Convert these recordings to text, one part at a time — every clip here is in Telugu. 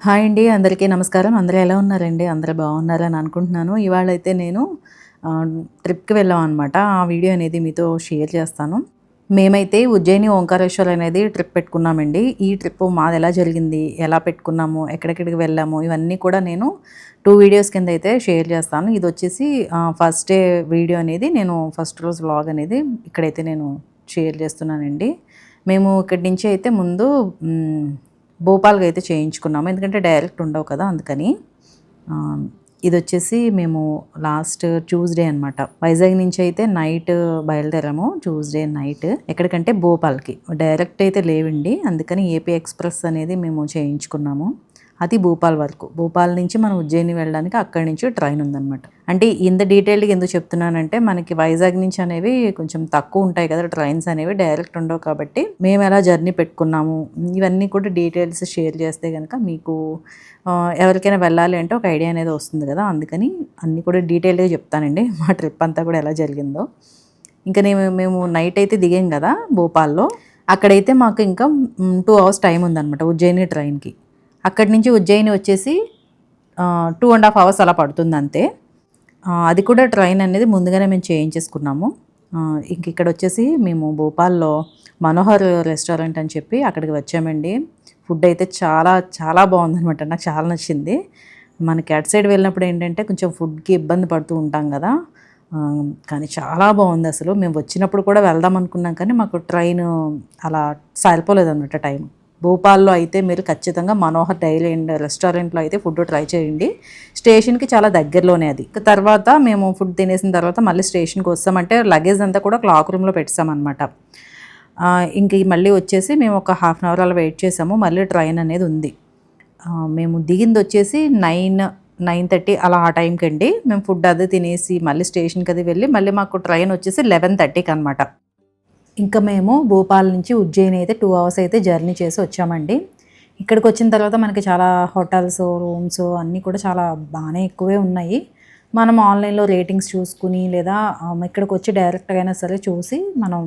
హాయ్ అండి. అందరికీ నమస్కారం. అందరూ ఎలా ఉన్నారండి? అందరూ బాగున్నారని అనుకుంటున్నాను. ఇవాళైతే నేను ట్రిప్‌కి వెళ్ళామనమాట. ఆ వీడియో అనేది మీతో షేర్ చేస్తాను. మేమైతే ఉజ్జయిని, ఓంకారేశ్వర్ అనేది ట్రిప్ పెట్టుకున్నామండి. ఈ ట్రిప్పు మాదెలా జరిగింది, ఎలా పెట్టుకున్నాము, ఎక్కడెక్కడికి వెళ్ళాము, ఇవన్నీ కూడా నేను 2 వీడియోస్ కింద అయితే షేర్ చేస్తాను. ఇదొచ్చేసి ఫస్ట్ డే వీడియో అనేది నేను ఫస్ట్ రోజు వ్లాగ్ అనేది ఇక్కడైతే నేను షేర్ చేస్తున్నానండి. మేము ఇక్కడి నుంచి అయితే ముందు భోపాల్‌గా అయితే చేయించుకున్నాము. ఎందుకంటే డైరెక్ట్ ఉండవు కదా! అందుకని. ఇదొచ్చేసి మేము లాస్ట్ ట్యూస్‌డే అనమాట. వైజాగ్ నుంచి అయితే నైట్ బయలుదేరాము. Tuesday night. ఎక్కడికంటే భోపాల్‌కి. డైరెక్ట్ అయితే లేవండి. అందుకని ఏపీ ఎక్స్‌ప్రెస్ అనేది మేము చేయించుకున్నాము. అది భూపాల్ వరకు. భూపాల్ నుంచి మనం ఉజ్జయిని వెళ్ళడానికి అక్కడి నుంచి ట్రైన్ ఉందనమాట. అంటే ఇంత డీటెయిల్డ్‌గా ఎందుకు చెప్తున్నానంటే మనకి వైజాగ్ నుంచి అనేవి కొంచెం తక్కువ ఉంటాయి కదా! ట్రైన్స్ అనేవి డైరెక్ట్ ఉండవు కాబట్టి మేము ఎలా జర్నీ పెట్టుకున్నాము ఇవన్నీ కూడా డీటెయిల్స్ షేర్ చేస్తే గనక మీకు ఎవరికైనా వెళ్ళాలి అంటే ఒక ఐడియా అనేది వస్తుంది కదా! అందుకని అన్నీ కూడా డీటెయిల్డ్‌గా చెప్తానండి. మా ట్రిప్ అంతా కూడా ఎలా జరిగిందో. ఇంకా మేము నైట్ అయితే దిగాం కదా! భోపాల్‌లో. అక్కడైతే మాకు ఇంకా 2 అవర్స్ టైం ఉందనమాట ఉజ్జయిని ట్రైన్‌కి. అక్కడి నుంచి ఉజ్జయిని వచ్చేసి 2½ అవర్స్ అలా పడుతుంది అంతే. అది కూడా ట్రైన్ అనేది ముందుగానే మేము చేయించేసుకున్నాము. ఇంక ఇక్కడ వచ్చేసి మేము భోపాల్‌లో మనోహర్ రెస్టారెంట్ అని చెప్పి అక్కడికి వచ్చామండి. ఫుడ్ అయితే చాలా చాలా బాగుందనమాట. నాకు చాలా నచ్చింది. మనకి అటు సైడ్ వెళ్ళినప్పుడు ఏంటంటే కొంచెం ఫుడ్‌కి ఇబ్బంది పడుతూ ఉంటాం కదా! కానీ చాలా బాగుంది అసలు. మేము వచ్చినప్పుడు కూడా వెళ్దాం అనుకున్నాం కానీ మాకు ట్రైన్ అలా సరిపోలేదనమాట టైం. భోపాల్‌లో అయితే మీరు ఖచ్చితంగా మనోహర్ డైలీ అండ్ రెస్టారెంట్‌లో అయితే ఫుడ్ ట్రై చేయండి. స్టేషన్‌కి చాలా దగ్గరలోనే అది. తర్వాత మేము ఫుడ్ తినేసిన తర్వాత మళ్ళీ స్టేషన్‌కి వస్తామంటే లగేజ్ అంతా కూడా క్లాక్ రూమ్‌లో పెట్టేసామనమాట. ఇంక మళ్ళీ వచ్చేసి మేము ఒక హాఫ్ అన్ అవర్ అలా వెయిట్ చేసాము. మళ్ళీ ట్రైన్ అనేది ఉంది. మేము దిగింది వచ్చేసి 9:30 అలా ఆ టైంకండి. మేము ఫుడ్ అది తినేసి మళ్ళీ స్టేషన్‌కి అది వెళ్ళి మళ్ళీ మాకు ట్రైన్ వచ్చేసి 11:30కి అనమాట. ఇంకా మేము భోపాల్ నుంచి ఉజ్జయిని అయితే 2 అవర్స్ అయితే జర్నీ చేసి వచ్చామండి. ఇక్కడికి వచ్చిన తర్వాత మనకి చాలా హోటల్స్, రూమ్స్ అన్నీ కూడా చాలా బాగానే ఎక్కువే ఉన్నాయి. మనం ఆన్‌లైన్‌లో రేటింగ్స్ చూసుకుని లేదా ఇక్కడికి వచ్చి డైరెక్ట్‌గా అయినా సరే చూసి మనం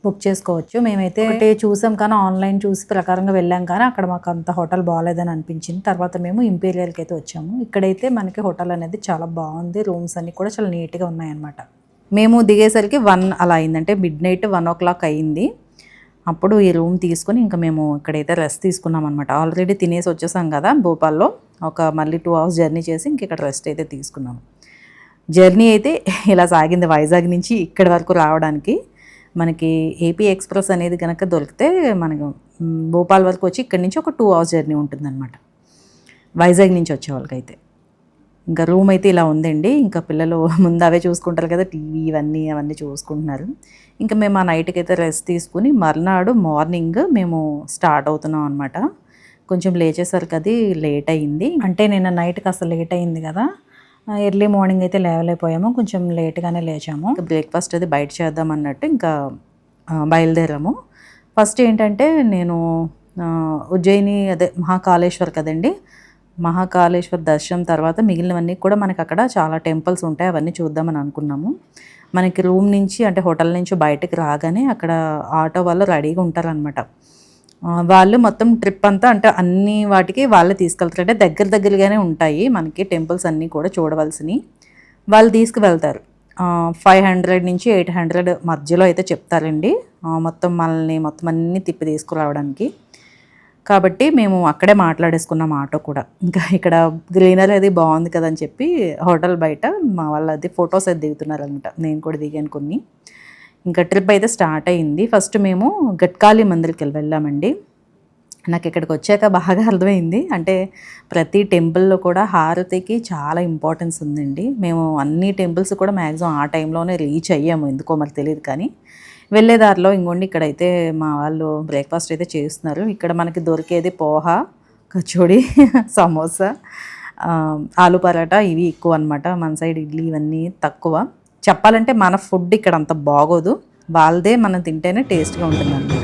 బుక్ చేసుకోవచ్చు. మేమైతే ఒకటే చూసాం కానీ ఆన్‌లైన్ చూసి ప్రకారంగా వెళ్ళాం కానీ అక్కడ మాకు అంత హోటల్ బాలేదని అనిపించింది. తర్వాత మేము ఇంపీరియల్‌కి అయితే వచ్చాము. ఇక్కడైతే మనకి హోటల్ అనేది చాలా బాగుంది. రూమ్స్ అన్నీ కూడా చాలా నీట్‌గా ఉన్నాయన్నమాట. మేము దిగేసరికి 1 అలా అయింది. అంటే మిడ్‌నైట్ 1:00 అయింది. అప్పుడు ఈ రూమ్ తీసుకొని ఇంకా మేము ఇక్కడైతే రెస్ట్ తీసుకున్నామన్నమాట. ఆల్రెడీ తినేసి వచ్చేసాం కదా! భోపాల్‌లో. మళ్ళీ 2 అవర్స్ జర్నీ చేసి ఇంక ఇక్కడ రెస్ట్ అయితే తీసుకున్నాము. జర్నీ అయితే ఇలా సాగింది వైజాగ్ నుంచి ఇక్కడి వరకు రావడానికి. మనకి ఏపీ ఎక్స్‌ప్రెస్ అనేది గనక దొరికితే మనకు భోపాల్ వరకు వచ్చి ఇక్కడి నుంచి ఒక 2 అవర్స్ జర్నీ ఉంటుందన్నమాట. వైజాగ్ నుంచి వచ్చేవాళ్ళకైతే. ఇంకా రూమ్ అయితే ఇలా ఉందండి. ఇంకా పిల్లలు ముందు అవే చూసుకుంటారు కదా! టీవీ అవన్నీ చూసుకుంటున్నారు. ఇంకా మేము ఆ నైట్‌కైతే రెస్ట్ తీసుకొని మర్నాడు మార్నింగ్ మేము స్టార్ట్ అవుతున్నాం అనమాట. కొంచెం లేచేసరికి అది లేట్ అయింది. అంటే నిన్న నైట్ కాస్త లేట్ అయింది కదా! ఎర్లీ మార్నింగ్ అయితే లేవలేకపోయాము. కొంచెం లేట్‌గానే లేచాము. బ్రేక్‌ఫాస్ట్ అది బయట చేద్దాం అన్నట్టు ఇంకా బయలుదేరాము. ఫస్ట్ ఏంటంటే నేను ఉజ్జయిని అదే మహాకాళేశ్వర్ కదండీ! మహాకాళేశ్వర్ దర్శనం తర్వాత మిగిలినవన్నీ కూడా మనకి అక్కడ చాలా టెంపుల్స్ ఉంటాయి. అవన్నీ చూద్దామని అనుకున్నాము. మనకి రూమ్ నుంచి అంటే హోటల్ నుంచి బయటకి రాగానే అక్కడ ఆటో వాళ్ళు రెడీగా ఉంటారనమాట. వాళ్ళు మొత్తం ట్రిప్ అంతా అంటే అన్ని వాటికి వాళ్ళే తీసుకెళ్తారు. అంటే దగ్గరగానే ఉంటాయి మనకి టెంపుల్స్ అన్నీ కూడా చూడవలసినవి. వాళ్ళు తీసుకువెళ్తారు. 500 నుంచి 800 మధ్యలో అయితే చెప్తారండి. మొత్తం అన్నీ తిప్పి తీసుకురావడానికి. కాబట్టి మేము అక్కడే మాట్లాడేసుకున్నాం ఆటో కూడా. ఇంకా ఇక్కడ గ్రీనరీ అది బాగుంది కదని చెప్పి హోటల్ బయట మా వాళ్ళు అది ఫొటోస్ అది దిగుతున్నారనమాట. నేను కూడా దిగాను కొన్ని. ఇంకా ట్రిప్ అయితే స్టార్ట్ అయింది. ఫస్ట్ మేము గట్కాళీ మందిర్‌కి వెళ్ళామండి. నాకు ఇక్కడికి వచ్చాక బాగా అర్థమైంది. అంటే ప్రతి టెంపుల్‌లో కూడా హారతికి చాలా ఇంపార్టెన్స్ ఉందండి. మేము అన్ని టెంపుల్స్ కూడా మ్యాక్సిమం ఆ టైంలోనే రీచ్ అయ్యాము. ఎందుకో మరి తెలీదు కానీ. వెళ్ళే దారిలో ఇంగోండి ఇక్కడైతే మా వాళ్ళు బ్రేక్‌ఫాస్ట్ అయితే చేస్తున్నారు. ఇక్కడ మనకి దొరికేది పోహ, కచోడి, సమోసా, ఆలు పరాటా ఇవి ఎక్కువనమాట. మన సైడ్ ఇడ్లీ ఇవన్నీ తక్కువ. చెప్పాలంటే మన ఫుడ్ ఇక్కడ అంత బాగోదు. వాళ్ళదే మనం తింటేనే టేస్ట్‌గా ఉంటుందన్నమాట.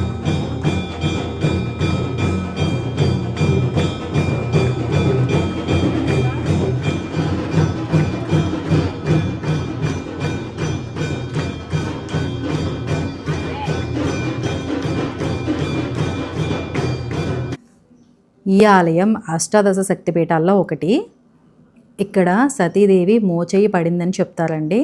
ఈ ఈ ఆలయం అష్టాదశ శక్తిపీఠాల్లో ఒకటి. ఇక్కడ సతీదేవి మోచేయి పడిందని చెప్తారండి.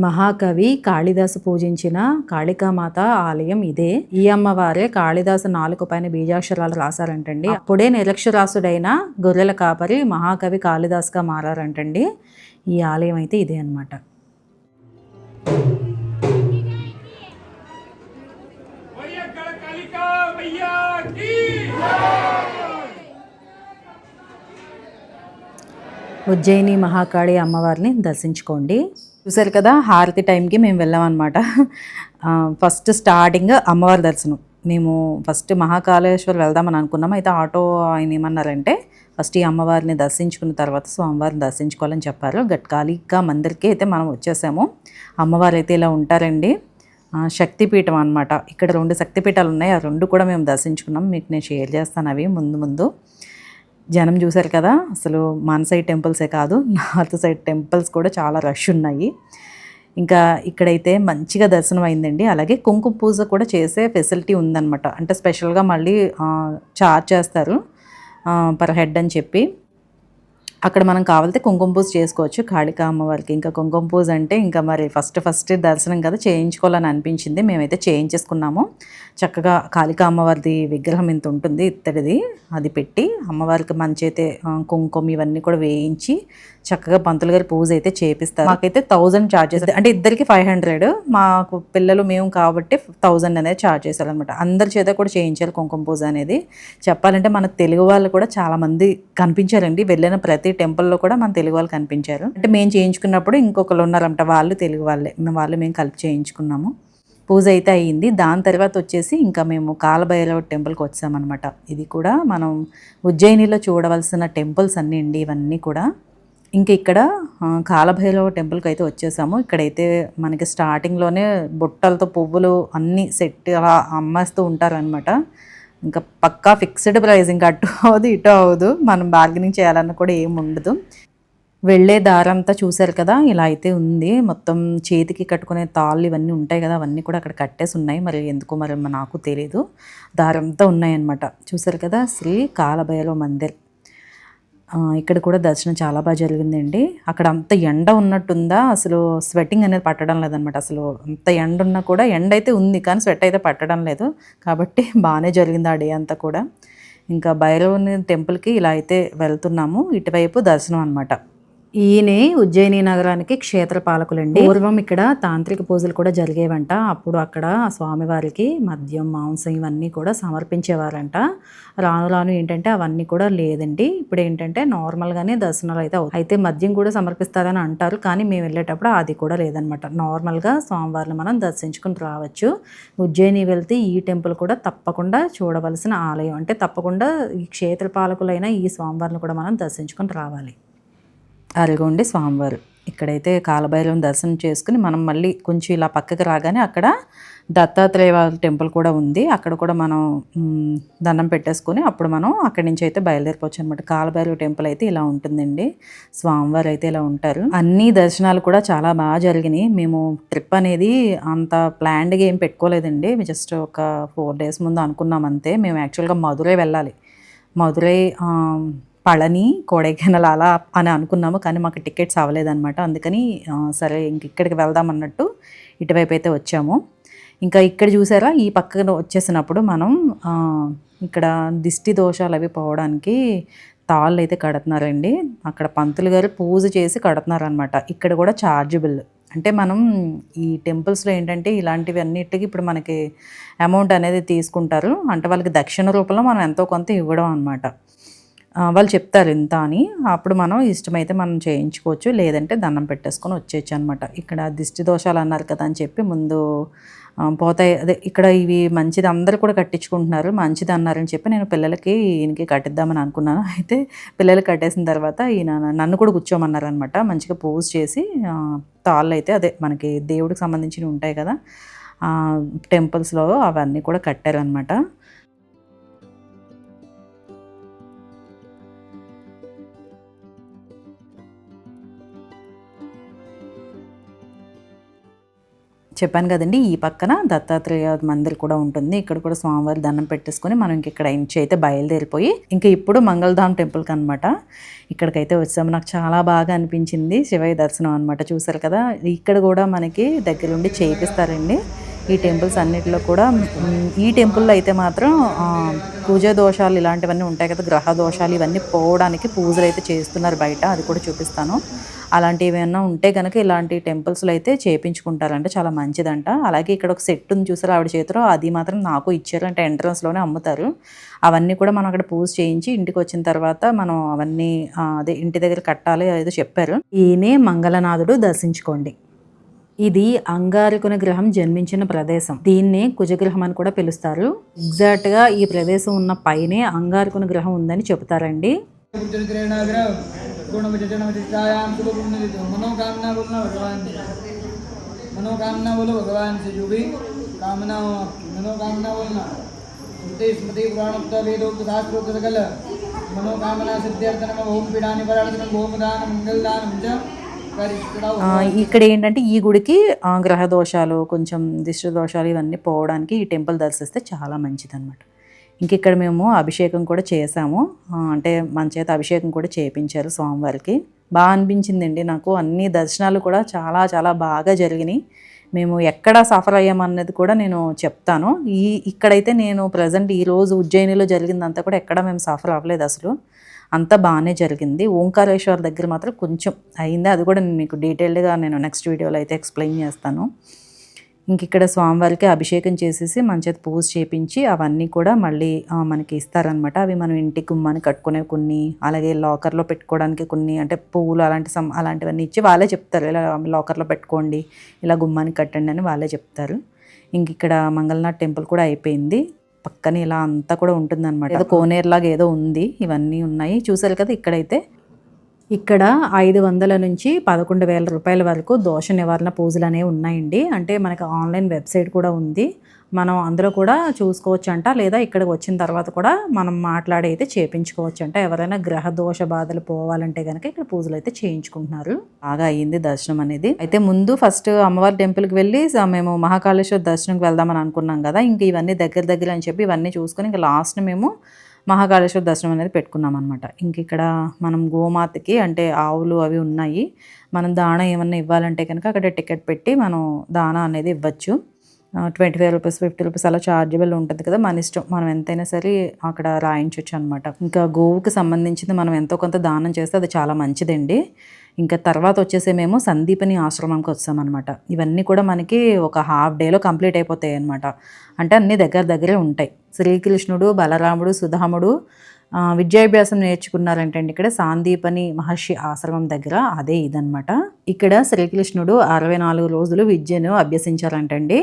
మహాకవి కాళిదాసు పూజించిన కాళికామాత ఆలయం ఇదే. ఈ అమ్మవారే కాళిదాసు నాలుక పైన బీజాక్షరాలు రాశారంటండి. అప్పుడే నిరక్షరాసుడైన గొర్రెల కాపరి మహాకవి కాళిదాసుగా మారారంటండి. ఈ ఆలయం అయితే ఇదే అన్నమాట. ఉజ్జయిని మహాకాళి అమ్మవారిని దర్శించుకోండి. చూసారు కదా, హారతి టైంకి మేము వెళ్ళామన్నమాట. ఫస్ట్ స్టార్టింగ్ అమ్మవారి దర్శనం. మేము ఫస్ట్ మహాకాళేశ్వర్ వెళ్దామని అనుకున్నాము. అయితే ఆటో ఆయన ఏమన్నారంటే ఫస్ట్ ఈ అమ్మవారిని దర్శించుకున్న తర్వాత స్వామివారిని దర్శించుకోవాలని చెప్పారు. గట్కాళికా మందిర్కి అయితే మనం వచ్చేసాము. అమ్మవారు అయితే ఇలా ఉంటారండి. శక్తిపీఠం అనమాట. ఇక్కడ 2 శక్తిపీఠాలు ఉన్నాయి. ఆ 2 కూడా మేము దర్శించుకున్నాం. మీకు నేను షేర్ చేస్తాను అవి ముందు. జనం చూశారు కదా, అసలు మన సైడ్ టెంపుల్సే కాదు, నార్త్ సైడ్ టెంపుల్స్ కూడా చాలా రష్ ఉన్నాయి. ఇంకా ఇక్కడైతే మంచిగా దర్శనం అయిందండి. అలాగే కుంకుమ పూజ కూడా చేసే ఫెసిలిటీ ఉందన్నమాట. అంటే స్పెషల్గా మళ్ళీ చార్జ్ చేస్తారు పర్ హెడ్ అని చెప్పి. అక్కడ మనం కావాలితే కుంకుమ పూజ చేసుకోవచ్చు కాళికా అమ్మవారికి. ఇంకా కుంకుమ పూజ అంటే ఇంకా మరి ఫస్ట్ దర్శనం కదా, చేయించుకోవాలని అనిపించింది. మేమైతే చేయించేసుకున్నాము. చక్కగా కాళికా అమ్మవారిది విగ్రహం ఇంత ఉంటుంది, ఇత్తడిది, అది పెట్టి అమ్మవారికి మంచైతే కుంకుమ ఇవన్నీ కూడా వేయించి చక్కగా పంతులు గారి పూజ అయితే చేపిస్తారు. మాకైతే 1000 ఛార్జెస్, అంటే ఇద్దరికి 500, మాకు పిల్లలు మేము కాబట్టి 1000 అనేది ఛార్జ్ చేశారనమాట. అందరి చేత కూడా చేయించారు కుంకుమ పూజ అనేది. చెప్పాలంటే మన తెలుగు వాళ్ళు కూడా చాలా మంది కనిపించారండి. వెళ్ళిన ప్రతి టెంపుల్లో కూడా మన తెలుగు వాళ్ళు కనిపించారు. అంటే మేము చేయించుకున్నప్పుడు ఇంకొకరు ఉన్నారంట, వాళ్ళు తెలుగు వాళ్ళే, మేము కలిపి చేయించుకున్నాము. పూజ అయితే అయ్యింది. దాని తర్వాత వచ్చేసి ఇంకా మేము కాలభైరవ టెంపుల్కి వచ్చామన్నమాట. ఇది కూడా మనం ఉజ్జయినిలో చూడవలసిన టెంపుల్స్ అన్నీ అండి ఇవన్నీ కూడా. ఇంక ఇక్కడ కాలభైరవ టెంపుల్కి అయితే వచ్చేసాము. ఇక్కడైతే మనకి స్టార్టింగ్లోనే బుట్టలతో పువ్వులు అన్నీ సెట్ అలా అమ్మేస్తూ ఉంటారనమాట. ఇంకా పక్కా ఫిక్స్డ్ ప్రైస్, ఇంకా అటు అవ్వదు ఇటు అవ్వదు, మనం బార్గెనింగ్ చేయాలన్న కూడా ఏమి ఉండదు. వెళ్ళే దారంతా చూశారు కదా, ఇలా అయితే ఉంది. మొత్తం చేతికి కట్టుకునే తాళ్ళు ఇవన్నీ ఉంటాయి కదా, అవన్నీ కూడా అక్కడ కట్టేసి ఉన్నాయి. మరి ఎందుకో మరి నాకు తెలియదు. దారంతా ఉన్నాయన్నమాట. చూశారు కదా, శ్రీ కాలభైరవ మందిర్. ఇక్కడ కూడా దర్శనం చాలా బాగా జరిగిందండి. అక్కడ అంత ఎండ ఉన్నట్టుందా, అసలు స్వెట్టింగ్ అనేది పట్టడం లేదనమాట. అసలు అంత ఎండ ఉన్నా కూడా, ఎండ అయితే ఉంది కానీ స్వెట్ అయితే పట్టడం లేదు. కాబట్టి బాగానే జరిగింది ఆ డే అంతా కూడా. ఇంకా భైరవుని టెంపుల్కి ఇలా అయితే వెళ్తున్నాము. ఇటువైపు దర్శనం అనమాట. ఈయనే ఉజ్జయిని నగరానికి క్షేత్ర పాలకులండి. పూర్వం ఇక్కడ తాంత్రిక పూజలు కూడా జరిగేవంట. అప్పుడు అక్కడ స్వామివారికి మద్యం, మాంసం ఇవన్నీ కూడా సమర్పించేవారంట. రాను రాను ఏంటంటే అవన్నీ కూడా లేదండి. ఇప్పుడు ఏంటంటే నార్మల్గానే దర్శనాలు అయితే అవుతాయి. అయితే మద్యం కూడా సమర్పిస్తారని అంటారు, కానీ మేము వెళ్ళేటప్పుడు అది కూడా లేదనమాట. నార్మల్గా స్వామివారిని మనం దర్శించుకుని రావచ్చు. ఉజ్జయిని వెళ్తే ఈ టెంపుల్ కూడా తప్పకుండా చూడవలసిన ఆలయం. అంటే తప్పకుండా ఈ క్షేత్ర పాలకులైన ఈ స్వామివారిని కూడా మనం దర్శించుకుని రావాలి. అదిగోండి స్వామివారు. ఇక్కడైతే కాలభైరవం దర్శనం చేసుకుని మనం మళ్ళీ కొంచెం ఇలా పక్కకి రాగానే అక్కడ దత్తాత్రేయ టెంపుల్ కూడా ఉంది. అక్కడ కూడా మనం దండం పెట్టేసుకొని అప్పుడు మనం అక్కడి నుంచి అయితే బయలుదేరిపోవచ్చు అనమాట. కాలభైరవ టెంపుల్ అయితే ఇలా ఉంటుందండి. స్వామివారు అయితే ఇలా ఉంటారు. అన్ని దర్శనాలు కూడా చాలా బాగా జరిగినాయి. మేము ట్రిప్ అనేది అంత ప్లాన్డ్గా ఏం పెట్టుకోలేదండి. జస్ట్ ఒక 4 days ముందు అనుకున్నాం అంతే. మేము యాక్చువల్గా మధురై వెళ్ళాలి. మధురై, పళని, కొడైకెనాల్ అలా అని అనుకున్నాము, కానీ మాకు టికెట్స్ అవ్వలేదన్నమాట. అందుకని సరే ఇంక ఇక్కడికి వెళ్దాం అన్నట్టు ఇటువైపు అయితే వచ్చాము. ఇంకా ఇక్కడ చూసారా, ఈ పక్కన వచ్చేసినప్పుడు మనం ఇక్కడ దిష్టి దోషాలు అవి పోవడానికి తాళ్ళు అయితే కడుతున్నారండి. అక్కడ పంతులు గారు పూజ చేసి కడుతున్నారనమాట. ఇక్కడ కూడా ఛార్జబుల్. అంటే మనం ఈ టెంపుల్స్లో ఏంటంటే ఇలాంటివి అన్నిటికీ ఇప్పుడు మనకి అమౌంట్ అనేది తీసుకుంటారు. అంటే వాళ్ళకి దక్షిణ రూపంలో మనం ఎంతో కొంత ఇవ్వడం అనమాట. వాళ్ళు చెప్తారు ఇంత అని. అప్పుడు మనం ఇష్టమైతే మనం చేయించుకోవచ్చు, లేదంటే దండం పెట్టేసుకొని వచ్చేయచ్చు అనమాట. ఇక్కడ దిష్టి దోషాలు అన్నారు కదా అని చెప్పి ముందు పోతాయి. అదే ఇక్కడ ఇవి మంచిది, అందరూ కూడా కట్టించుకుంటున్నారు, మంచిది అన్నారని చెప్పి నేను పిల్లలకి ఈయనకి కట్టిద్దామని అనుకున్నాను. అయితే పిల్లలు కట్టేసిన తర్వాత ఈయన నన్ను కూడా కూర్చోమన్నారు అనమాట. మంచిగా పూజ చేసి తాళ్ళు అయితే అదే మనకి దేవుడికి సంబంధించినవి ఉంటాయి కదా టెంపుల్స్లో, అవన్నీ కూడా కట్టారనమాట. చెప్పాను కదండి, ఈ పక్కన దత్తాత్రేయ మందిర్ కూడా ఉంటుంది. ఇక్కడ కూడా స్వామివారి దండం పెట్టేసుకొని మనం ఇక్కడ నుంచి అయితే బయలుదేరిపోయి ఇంకా ఇప్పుడు మంగళధామ్ టెంపుల్కి అనమాట ఇక్కడికైతే వచ్చాము. నాకు చాలా బాగా అనిపించింది శివయ్య దర్శనం అనమాట. చూసారు కదా, ఇక్కడ కూడా మనకి దగ్గరుండి చేయిస్తారండి. ఈ టెంపుల్స్ అన్నిటిలో కూడా ఈ టెంపుల్లో అయితే మాత్రం పూజ దోషాలు ఇలాంటివన్నీ ఉంటాయి కదా, గ్రహ దోషాలు ఇవన్నీ పోవడానికి పూజలు అయితే చేస్తున్నారు బయట. అది కూడా చూపిస్తాను. అలాంటివి ఏమైనా ఉంటే కనుక ఇలాంటి టెంపుల్స్లో అయితే చేయించుకుంటారంట, చాలా మంచిదంట. అలాగే ఇక్కడ ఒక సెట్ ఉంది చూసారు ఆవిడ చేతిలో, అది మాత్రం నాకు ఇచ్చారు. అంటే ఎంట్రన్స్లోనే అమ్ముతారు. అవన్నీ కూడా మనం అక్కడ పూజ చేయించి ఇంటికి వచ్చిన తర్వాత మనం అవన్నీ అదే ఇంటి దగ్గర కట్టాలి ఏదో చెప్పారు. ఈయనే మంగళనాథుడు, దర్శించుకోండి. ఇది అంగారకుని గ్రహం జన్మించిన ప్రదేశం. దీన్నే కుజగ్రహం అని కూడా పిలుస్తారు. ఎగ్జాక్ట్ గా ఈ ప్రదేశం ఉన్న పైనే అంగారకుని గ్రహం ఉందని చెప్తారండి. ఇక్కడ ఏంటంటే ఈ గుడికి గ్రహ దోషాలు, కొంచెం దిష్టి దోషాలు ఇవన్నీ పోవడానికి ఈ టెంపుల్ దర్శిస్తే చాలా మంచిది అనమాట. ఇంక ఇక్కడ మేము అభిషేకం కూడా చేసాము. అంటే మన చేత అభిషేకం కూడా చేయించారు స్వామివారికి. బాగా అనిపించిందండి నాకు. అన్ని దర్శనాలు కూడా చాలా చాలా బాగా జరిగినాయి. మేము ఎక్కడ సఫర్ అయ్యామన్నది కూడా నేను చెప్తాను. ఇక్కడైతే నేను ప్రజెంట్ ఈరోజు ఉజ్జయినిలో జరిగిందంతా కూడా ఎక్కడ మేము సఫర్ అవ్వలేదు అసలు. అంతా బాగానే జరిగింది. ఓంకారేశ్వర్ దగ్గర మాత్రం కొంచెం అయింది. అది కూడా మీకు డీటెయిల్డ్గా నేను నెక్స్ట్ వీడియోలో అయితే ఎక్స్ప్లెయిన్ చేస్తాను. ఇంక ఇక్కడ స్వామివారికి అభిషేకం చేసేసి మన చేత పూజ చేయించి అవన్నీ కూడా మళ్ళీ మనకి ఇస్తారనమాట. అవి మనం ఇంటికి గుమ్మాన్ని కట్టుకునే కొన్ని, అలాగే లాకర్లో పెట్టుకోవడానికి కొన్ని, అంటే పువ్వులు అలాంటివన్నీ ఇచ్చి వాళ్ళే చెప్తారు, ఇలా లాకర్లో పెట్టుకోండి, ఇలా గుమ్మానికి కట్టండి అని వాళ్ళే చెప్తారు. ఇంక ఇక్కడ మంగళనాథ్ టెంపుల్ కూడా అయిపోయింది. పక్కన ఇలా అంతా కూడా ఉంటుందన్నమాట. ఏదో కోనేరులాగా ఏదో ఉంది. ఇవన్నీ ఉన్నాయి చూసారు కదా. ఇక్కడైతే ఇక్కడ 500 నుంచి 11,000 రూపాయల వరకు దోష నివారణ పూజలు అనేవి ఉన్నాయండి. అంటే మనకి ఆన్లైన్ వెబ్సైట్ కూడా ఉంది. మనం అందులో కూడా చూసుకోవచ్చంట. లేదా ఇక్కడికి వచ్చిన తర్వాత కూడా మనం మాట్లాడి అయితే చేయించుకోవచ్చంట. ఎవరైనా గ్రహ దోష బాధలు పోవాలంటే కనుక ఇక్కడ పూజలు అయితే చేయించుకుంటున్నారు. బాగా అయ్యింది దర్శనం అనేది. అయితే ముందు ఫస్ట్ అమ్మవారి టెంపుల్కి వెళ్ళి మేము మహాకాళేశ్వర దర్శనంకి వెళ్దామని అనుకున్నాం కదా. ఇంక ఇవన్నీ దగ్గర అని చెప్పి ఇవన్నీ చూసుకొని ఇంకా లాస్ట్ మేము మహాకాళేశ్వర దర్శనం అనేది పెట్టుకున్నాం అనమాట. ఇంక ఇక్కడ మనం గోమాతకి అంటే ఆవులు అవి ఉన్నాయి. మనం దాణా ఏమన్నా ఇవ్వాలంటే కనుక అక్కడ టికెట్ పెట్టి మనం దాణా అనేది ఇవ్వచ్చు. 25 రూపీస్, 50 రూపీస్ అలా చార్జబుల్ ఉంటుంది కదా. మన ఇష్టం, మనం ఎంతైనా సరే అక్కడ రాయించవచ్చు అనమాట. ఇంకా గోవుకి సంబంధించింది మనం ఎంతో కొంత దానం చేస్తే అది చాలా మంచిదండి. ఇంకా తర్వాత వచ్చేసి మేము సందీపని ఆశ్రమంకి వచ్చామన్నమాట. ఇవన్నీ కూడా మనకి ఒక హాఫ్ డేలో కంప్లీట్ అయిపోతాయి అనమాట. అంటే అన్నీ దగ్గరే ఉంటాయి. శ్రీకృష్ణుడు, బలరాముడు, సుధాముడు విద్యాభ్యాసం నేర్చుకున్నారంటే అండి ఇక్కడ సాందీపని మహర్షి ఆశ్రమం దగ్గర. అదే ఇదనమాట. ఇక్కడ శ్రీకృష్ణుడు 64 రోజులు విద్యను అభ్యసించారంటండి.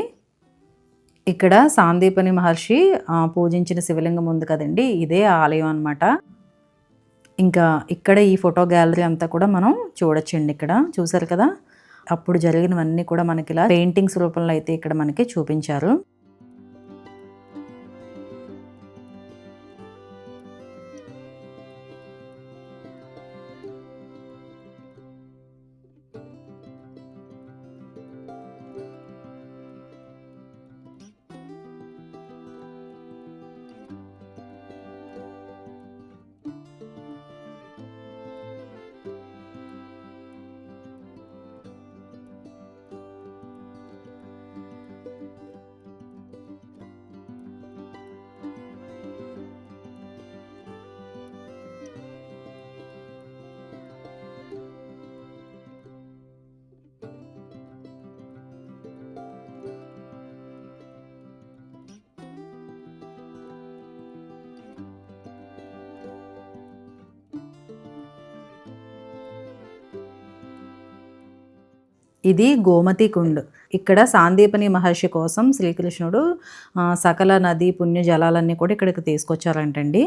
ఇక్కడ సాందీపని మహర్షి పూజించిన శివలింగం ఉంది కదండి, ఇదే ఆలయం అనమాట. ఇంకా ఇక్కడ ఈ ఫోటో గ్యాలరీ అంతా కూడా మనం చూడొచ్చండి. ఇక్కడ చూసారు కదా, అప్పుడు జరిగినవన్నీ కూడా మనకి ఇలా పెయింటింగ్స్ రూపంలో అయితే ఇక్కడ మనకి చూపించారు. ఇది గోమతి కుండ్. ఇక్కడ సాందీపని మహర్షి కోసం శ్రీకృష్ణుడు సకల నది పుణ్య జలాలన్నీ కూడా ఇక్కడికి తీసుకొచ్చారంటండి.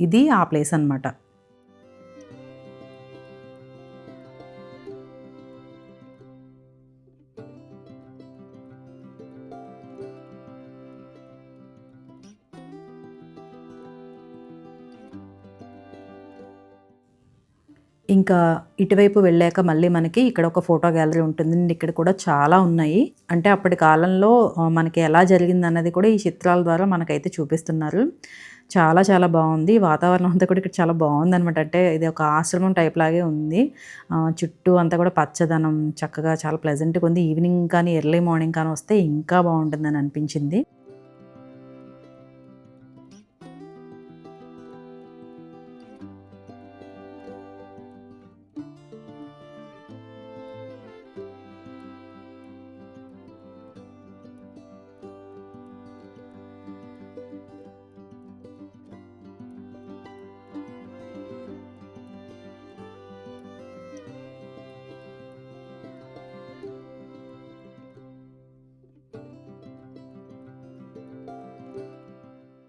ఇది ఆ ప్లేస్ అనమాట. ఇంకా ఇటువైపు వెళ్ళాక మళ్ళీ మనకి ఇక్కడ ఒక ఫోటో గ్యాలరీ ఉంటుందండి. ఇక్కడ కూడా చాలా ఉన్నాయి. అంటే అప్పటి కాలంలో మనకి ఎలా జరిగిందన్నది కూడా ఈ చిత్రాల ద్వారా మనకైతే చూపిస్తున్నారు. చాలా చాలా బాగుంది. వాతావరణం అంతా కూడా ఇక్కడ చాలా బాగుందనమాట. అంటే ఇది ఒక ఆశ్రమం టైప్ లాగే ఉంది. చుట్టూ అంతా కూడా పచ్చదనం చక్కగా చాలా ప్లెజెంట్గా ఉంది. ఈవినింగ్ కానీ ఎర్లీ మార్నింగ్ కానీ వస్తే ఇంకా బాగుంటుందని అనిపించింది.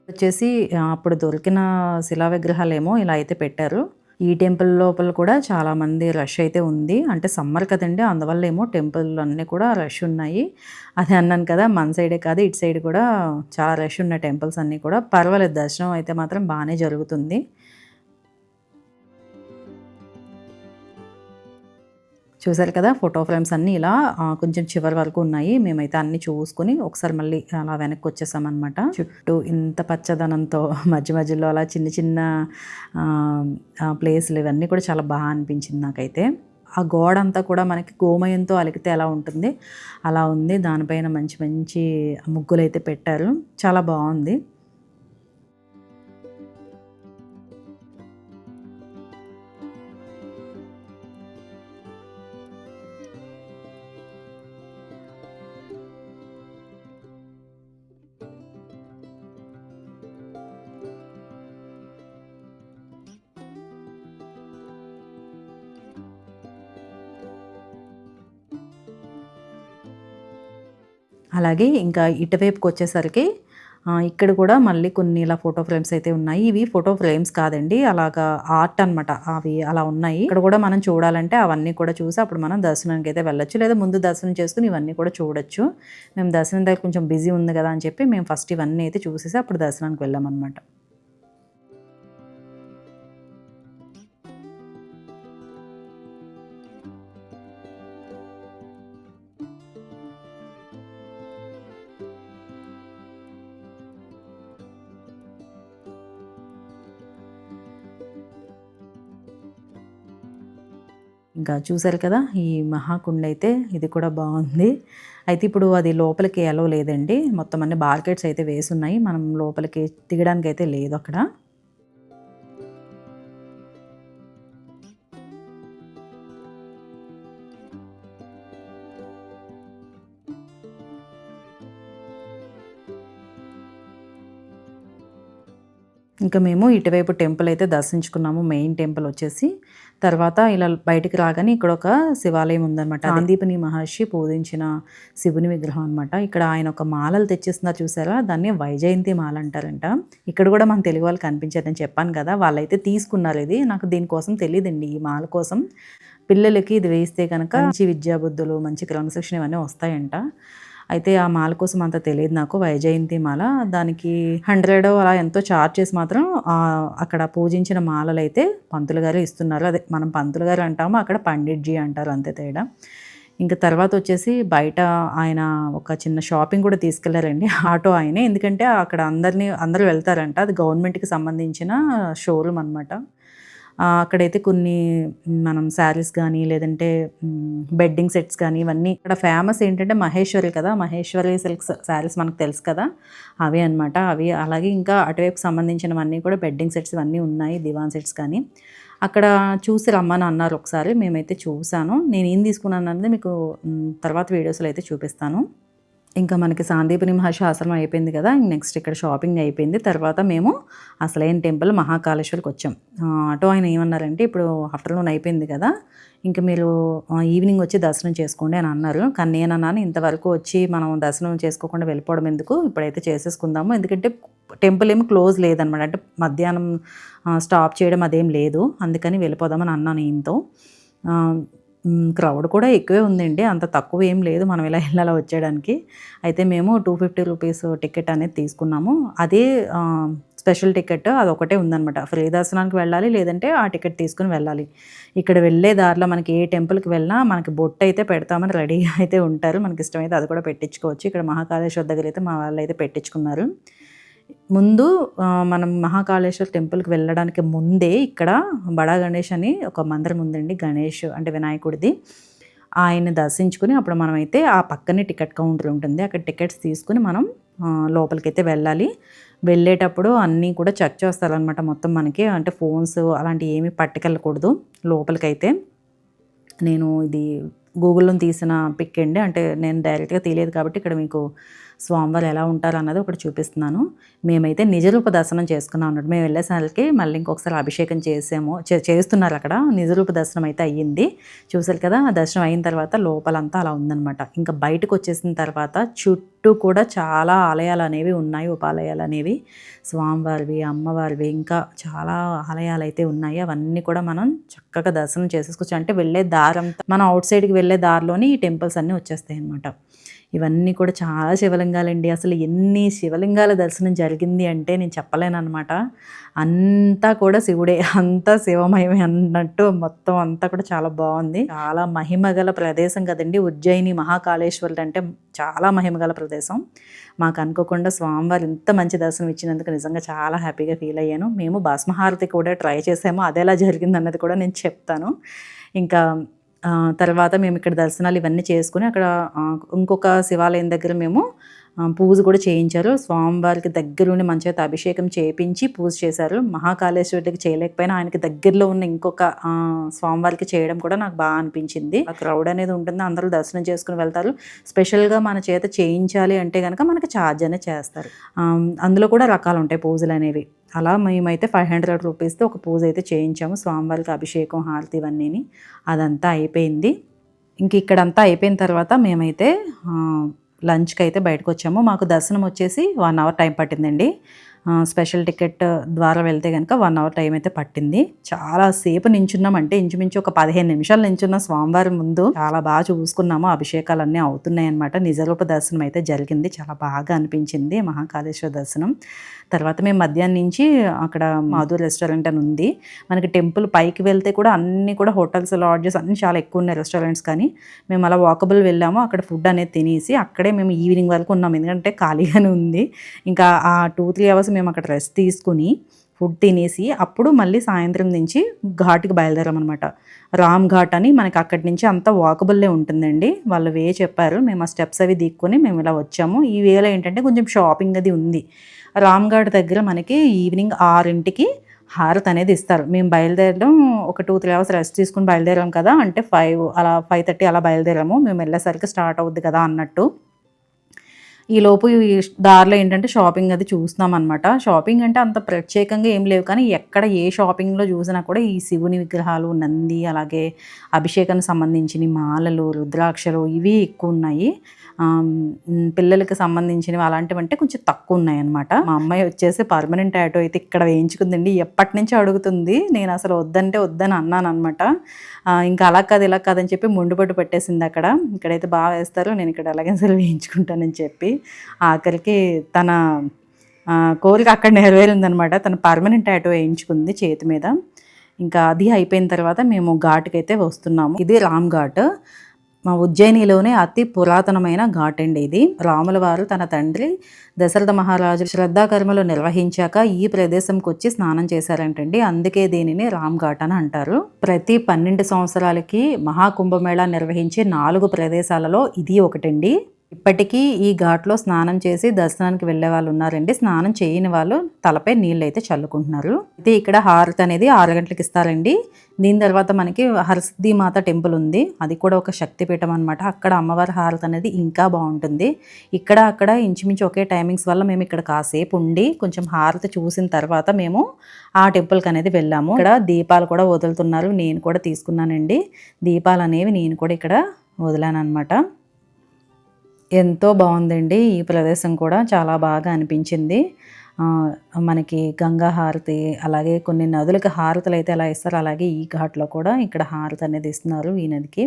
వచ్చేసి అప్పుడు దొరికిన శిలా విగ్రహాలేమో ఇలా అయితే పెట్టారు. ఈ టెంపుల్ లోపల కూడా చాలామంది రష్ అయితే ఉంది. అంటే సమ్మర్ కదండీ, అందువల్ల ఏమో టెంపుల్ అన్నీ కూడా రష్ ఉన్నాయి. అదే అన్నాను కదా, మన సైడే కాదు ఇటు సైడ్ కూడా చాలా రష్ ఉన్నాయి టెంపుల్స్ అన్నీ కూడా. పర్వాలేదు, దర్శనం అయితే మాత్రం బాగానే జరుగుతుంది. చూసారు కదా, ఫోటో ఫ్రేమ్స్ అన్నీ ఇలా కొంచెం చివరి వరకు ఉన్నాయి. మేమైతే అన్నీ చూసుకొని ఒకసారి మళ్ళీ అలా వెనక్కి వచ్చేసామన్నమాట. చుట్టూ ఇంత పచ్చదనంతో మధ్య మధ్యలో అలా చిన్న చిన్న ప్లేసులు ఇవన్నీ కూడా చాలా బాగా అనిపించింది నాకైతే. ఆ గోడ అంతా కూడా మనకి గోమయంతో అలికితే ఎలా ఉంటుంది అలా ఉంది. దానిపైన మంచి మంచి ముగ్గులు అయితే పెట్టారు. చాలా బాగుంది. అలాగే ఇంకా ఇటువైపుకి వచ్చేసరికి ఇక్కడ కూడా మళ్ళీ కొన్ని ఇలా ఫోటో ఫ్రేమ్స్ అయితే ఉన్నాయి. ఇవి ఫోటో ఫ్రేమ్స్ కాదండి, అలాగా ఆర్ట్ అనమాట. అవి అలా ఉన్నాయి. ఇక్కడ కూడా మనం చూడాలంటే అవన్నీ కూడా చూసి అప్పుడు మనం దర్శనానికి అయితే వెళ్ళొచ్చు, లేదా ముందు దర్శనం చేసుకుని ఇవన్నీ కూడా చూడొచ్చు. మేము దర్శనం దగ్గర కొంచెం బిజీ ఉంది కదా అని చెప్పి మేము ఫస్ట్ ఇవన్నీ అయితే చూసేసి అప్పుడు దర్శనానికి వెళ్ళామన్నమాట. ఇంకా చూసారు కదా, ఈ మహాకుండ అయితే ఇది కూడా బాగుంది. అయితే ఇప్పుడు అది లోపలికి ఎలో లేదండి. మొత్తం అన్ని బార్కెట్స్ అయితే వేసున్నాయి. మనం లోపలికి దిగడానికి అయితే లేదు అక్కడ. ఇంకా మేము ఇటువైపు టెంపుల్ అయితే దర్శించుకున్నాము. మెయిన్ టెంపుల్ వచ్చేసి తర్వాత ఇలా బయటికి రాగానే ఇక్కడ ఒక శివాలయం ఉందన్నమాట. సాందీపని మహర్షి పూజించిన శివుని విగ్రహం అనమాట. ఇక్కడ ఆయన ఒక మాలలు తెచ్చిస్తున్నారు చూసారా, దాన్ని వైజయంతి మాల అంటారంట. ఇక్కడ కూడా మన తెలుగు వాళ్ళు కనిపించారని చెప్పాను కదా, వాళ్ళైతే తీసుకున్నారు. ఇది నాకు దీనికోసం తెలియదండి. ఈ మాల కోసం పిల్లలకి ఇది వేస్తే కనుక మంచి విద్యాబుద్ధులు, మంచి క్రమశిక్షణ ఇవన్నీ వస్తాయంట. అయితే ఆ మాల కోసం అంత తెలియదు నాకు. వైజయంతి మాల, దానికి 100 అలా ఎంతో ఛార్జ్ చేసి మాత్రం అక్కడ పూజించిన మాలలు అయితే పంతులు గారు ఇస్తున్నారు. అదే మనం పంతులు గారు అంటాము, అక్కడ పండిట్జీ అంటారు, అంతే తేడా. ఇంకా తర్వాత వచ్చేసి బయట ఆయన ఒక చిన్న షాపింగ్ కూడా తీసుకెళ్లారండి, ఆటో ఆయనే. ఎందుకంటే అక్కడ అందరూ వెళ్తారంట, అది గవర్నమెంట్కి సంబంధించిన షోరూమ్ అనమాట. అక్కడైతే కొన్ని మనం శారీస్ కానీ లేదంటే బెడ్డింగ్ సెట్స్ కానీ ఇవన్నీ ఇక్కడ ఫేమస్ ఏంటంటే మహేశ్వరి కదా, మహేశ్వరి సిల్క్స్ శారీస్ మనకు తెలుసు కదా, అవే అనమాట. అవి అలాగే ఇంకా అటువైపు సంబంధించినవన్నీ కూడా బెడ్డింగ్ సెట్స్ ఇవన్నీ ఉన్నాయి, దివాన్ సెట్స్ కానీ. అక్కడ చూసి రమ్మని అన్నారు ఒకసారి, మేమైతే చూసాను. నేను ఏం తీసుకున్నాను అనేది మీకు తర్వాత వీడియోస్లో అయితే చూపిస్తాను. ఇంకా మనకి సాందీపని మహర్షి ఆశ్రమం అయిపోయింది కదా, నెక్స్ట్ ఇక్కడ షాపింగ్ అయిపోయింది. తర్వాత మేము అసలైన టెంపుల్ మహాకాళేశ్వర్కి వచ్చాం. ఆటో ఆయన ఏమన్నారంటే, ఇప్పుడు ఆఫ్టర్నూన్ అయిపోయింది కదా, ఇంకా మీరు ఈవినింగ్ వచ్చి దర్శనం చేసుకోండి అని అన్నారు. కానీ నేను అన్నాను, ఇంతవరకు వచ్చి మనం దర్శనం చేసుకోకుండా వెళ్ళిపోవడం ఎందుకు, ఇప్పుడైతే చేసేసుకుందాము. ఎందుకంటే టెంపుల్ ఏమి క్లోజ్ లేదనమాట, అంటే మధ్యాహ్నం స్టాప్ చేయడం అదేం లేదు, అందుకని వెళ్ళిపోదామని అన్నాను ఈయనతో. క్రౌడ్ కూడా ఎక్కువే ఉందండి, అంత తక్కువ ఏం లేదు మనం ఇలా అలా వచ్చేయడానికి. అయితే మేము 250 రూపీస్ టికెట్ అనేది తీసుకున్నాము. అదే స్పెషల్ టికెట్ అదొకటే ఉందనమాట. ఫ్రీ దర్శనానికి వెళ్ళాలి, లేదంటే ఆ టికెట్ తీసుకొని వెళ్ళాలి. ఇక్కడ వెళ్ళే దారిలో మనకి ఏ టెంపుల్‌కి వెళ్ళినా మనకి బొట్టయితే పెడతామని రెడీగా అయితే ఉంటారు. మనకిష్టమైతే అది కూడా పెట్టించుకోవచ్చు. ఇక్కడ మహాకాళేశ్వర దగ్గరైతే మా వాళ్ళైతే పెట్టించుకున్నారు. ముందు మనం మహాకాళేశ్వర టెంపుల్‌కి వెళ్ళడానికి ముందే ఇక్కడ బడా గణేష్ అని ఒక మందిరం ఉందండి. గణేష్ అంటే వినాయకుడిది. ఆయన్ని దర్శించుకొని అప్పుడు మనమైతే ఆ పక్కనే టికెట్ కౌంటర్ ఉంటుంది. అక్కడ టికెట్స్ తీసుకొని మనం లోపలికైతే వెళ్ళాలి. వెళ్ళేటప్పుడు అన్నీ కూడా చెక్ చేస్తారనమాట మొత్తం మనకి. అంటే ఫోన్స్ అలాంటివి ఏమీ పట్టుకెళ్ళకూడదు లోపలికైతే. నేను ఇది గూగుల్‌లో తీసిన పిక్ అండి. అంటే నేను డైరెక్ట్‌గా తీయలేదు కాబట్టి ఇక్కడ మీకు స్వామివారు ఎలా ఉంటారు అన్నది ఒకటి చూపిస్తున్నాను. మేమైతే నిజరూప దర్శనం చేసుకున్నాం అన్నట్టు. మేము వెళ్ళేసరికి మళ్ళీ ఇంకొకసారి అభిషేకం చేసాము. చేస్తున్నారు అక్కడ. నిజరూప దర్శనం అయితే అయ్యింది. చూసారు కదా! ఆ దర్శనం అయిన తర్వాత లోపలంతా అలా ఉందనమాట. ఇంకా బయటకొచ్చేసిన తర్వాత చుట్టూ కూడా చాలా ఆలయాలనేవి ఉన్నాయి. ఉపాలయాలనేవి. స్వామివారివి, అమ్మవారివి ఇంకా చాలా ఆలయాలైతే ఉన్నాయి. అవన్నీ కూడా మనం చక్కగా దర్శనం చేసేసుకోవచ్చు. అంటే వెళ్ళే దారంతా మనం ఔట్ సైడ్‌కి వెళ్ళే దారిలోని ఈ టెంపుల్స్ అన్నీ వచ్చేస్తాయన్నమాట. ఇవన్నీ కూడా చాలా శివలింగాలండి. అసలు ఎన్ని శివలింగాల దర్శనం జరిగింది అంటే నేను చెప్పలేననమాట. అంతా కూడా శివుడే. అంతా శివమయమే అన్నట్టు మొత్తం అంతా కూడా చాలా బావుంది. చాలా మహిమగల ప్రదేశం కదండీ! ఉజ్జయిని మహాకాళేశ్వరుడు అంటే చాలా మహిమగల ప్రదేశం. మాకు అనుకోకుండా స్వామివారు ఇంత మంచి దర్శనం ఇచ్చినందుకు నిజంగా చాలా హ్యాపీగా ఫీల్ అయ్యాను. మేము భస్మహారతి కూడా ట్రై చేసాము. అదెలా జరిగిందన్నది కూడా నేను చెప్తాను. ఇంకా తర్వాత మేము ఇక్కడ దర్శనాలు ఇవన్నీ చేసుకొని అక్కడ ఇంకొక శివాలయం దగ్గర మేము పూజ కూడా చేయించారు. స్వామివారికి దగ్గరుండి మన చేత అభిషేకం చేపించి పూజ చేశారు. మహాకాళేశ్వరుడికి చేయలేకపోయినా ఆయనకి దగ్గరలో ఉన్న ఇంకొక స్వామివారికి చేయడం కూడా నాకు బాగా అనిపించింది. ఆ క్రౌడ్ అనేది ఉంటుంది. అందరూ దర్శనం చేసుకుని వెళ్తారు. స్పెషల్‌గా మన చేత చేయించాలి అంటే గనక మనకి ఛార్జ్ అనేది చేస్తారు. అందులో కూడా రకాలు ఉంటాయి పూజలు అనేవి. అలా మేమైతే 500 రూపీస్‌తో ఒక పూజ అయితే చేయించాము. స్వామివారికి అభిషేకం, హారతి ఇవన్నీని. అదంతా అయిపోయింది. ఇంక ఇక్కడంతా అయిపోయిన తర్వాత మేమైతే లంచ్‌కి అయితే బయటకొచ్చాము. మాకు దర్శనం వచ్చేసి 1 అవర్ టైం పట్టిందండి. స్పెషల్ టికెట్ ద్వారా వెళ్తే గనక 1 అవర్ టైం అయితే పట్టింది. చాలా సేపు నించున్నాం. అంటే ఇంచుమించు ఒక 15 నిమిషాలు నించున్నాం స్వామివారి ముందు. చాలా బాగా చూసుకున్నాము. అభిషేకాలన్నీ అవుతున్నాయన్నమాట. నిజరూప దర్శనం అయితే జరిగింది. చాలా బాగా అనిపించింది మహాకాళేశ్వర దర్శనం. తర్వాత మేము మధ్యాహ్నం నుంచి అక్కడ మాధు రెస్టారెంట్ అని ఉంది. మనకి టెంపుల్ పైకి వెళ్తే కూడా అన్నీ కూడా హోటల్స్, లాడ్జెస్ అన్నీ చాలా ఎక్కువ ఉన్నాయి రెస్టారెంట్స్ కానీ. మేము అలా వాకబుల్ వెళ్ళాము. అక్కడ ఫుడ్ అనేది తినేసి అక్కడే మేము ఈవినింగ్ వరకు ఉన్నాం. ఎందుకంటే ఖాళీగానే ఉంది. ఇంకా ఆ 2-3 అవర్స్ మేము అక్కడ రెస్ట్ తీసుకుని ఫుడ్ తినేసి అప్పుడు మళ్ళీ సాయంత్రం నుంచి ఘాట్‌కి బయలుదేరామనమాట. రామ్ ఘాట్ అని మనకి అక్కడి నుంచి అంతా వాకబుల్లే ఉంటుందండి. వాళ్ళు వే చెప్పారు. మేము ఆ స్టెప్స్ అవి దిక్కుని మేము ఇలా వచ్చాము. ఈ వేలో ఏంటంటే కొంచెం షాపింగ్ అది ఉంది. రామ్ ఘాట్ దగ్గర మనకి ఈవినింగ్ 6కి హారతి అనేది ఇస్తారు. మేము బయలుదేరడం ఒక 2-3 అవర్స్ రెస్ట్ తీసుకొని బయలుదేరాం కదా! అంటే 5 అలా 5:30 అలా బయలుదేరాము. మేము వెళ్ళేసరికి స్టార్ట్ అవుద్ది కదా అన్నట్టు. ఈలోపు ఈ దారిలో ఏంటంటే షాపింగ్ అది చూస్తున్నామనమాట. షాపింగ్ అంటే అంత ప్రత్యేకంగా ఏం లేవు కానీ ఎక్కడ ఏ షాపింగ్‌లో చూసినా కూడా ఈ శివుని విగ్రహాలు, నంది అలాగే అభిషేకానికి సంబంధించినయి మాలలు, రుద్రాక్షలు ఇవి ఎక్కువున్నాయి. పిల్లలకి సంబంధించినవి అలాంటివంటే కొంచెం తక్కువున్నాయనమాట. మా అమ్మాయి వచ్చేసి పర్మనెంట్ టాటూ అయితే ఇక్కడ వేయించుకుందండి. ఎప్పటినుంచో అడుగుతుంది. నేనసలు వద్దంటే వద్దని అన్నాననమాట. ఇంకా అలా కాదు, ఇలా కాదని చెప్పి మొండిపట్టు పట్టేసిందక్కడ. ఇక్కడైతే బా వేస్తారు. నేను ఇక్కడ ఎలాగైనా సరే వేయించుకుంటానని చెప్పి ఆఖరికి తన కోరిక అక్కడ నెరవేరిందనమాట. తను పర్మనెంట్ టాటూ వేయించుకుంది చేతి మీద. ఇంకా అది అయిపోయిన తర్వాత మేము ఘాట్‌కైతే వస్తున్నాము. ఇది రామ్ ఘాట్. మా ఉజ్జయినిలోనే అతి పురాతనమైన ఘాట్ అండి ఇది. రాముల వారు తన తండ్రి దశరథ మహారాజు శ్రద్ధాకర్మలు నిర్వహించాక ఈ ప్రదేశంకొచ్చి స్నానం చేశారంటండి. అందుకే దీనిని రామ్ ఘాట్ అని అంటారు. ప్రతి 12 సంవత్సరాలకి మహాకుంభమేళా నిర్వహించే 4 ప్రదేశాలలో ఇది ఒకటండి. ఇప్పటికీ ఈ ఘాట్లో స్నానం చేసి దర్శనానికి వెళ్ళే వాళ్ళు ఉన్నారండి. స్నానం చేయని వాళ్ళు తలపై నీళ్ళైతే చల్లుకుంటున్నారు. అయితే ఇక్కడ హారతి అనేది 6 గంటలకు ఇస్తారండి. దీని తర్వాత మనకి హరసిద్ధి మాత టెంపుల్ ఉంది. అది కూడా ఒక శక్తిపీఠం అనమాట. అక్కడ అమ్మవారి హారతి అనేది ఇంకా బాగుంటుంది. ఇక్కడ అక్కడ ఇంచుమించు ఒకే టైమింగ్స్ వల్ల మేము ఇక్కడ కాసేపు ఉండి కొంచెం హారతి చూసిన తర్వాత మేము ఆ టెంపుల్కి అనేది వెళ్ళాము. ఇక్కడ దీపాలు కూడా వదులుతున్నారు. నేను కూడా తీసుకున్నానండి. దీపాలు అనేవి నేను కూడా ఇక్కడ వదిలాను అనమాట. ఎంతో బాగుందండి. ఈ ప్రదేశం కూడా చాలా బాగా అనిపించింది. మనకి గంగా హారతి అలాగే కొన్ని నదులకి హారతులు అయితే ఎలా ఇస్తారో అలాగే ఈ ఘాట్లో కూడా ఇక్కడ హారతి అనేది ఇస్తున్నారు ఈ నదికి.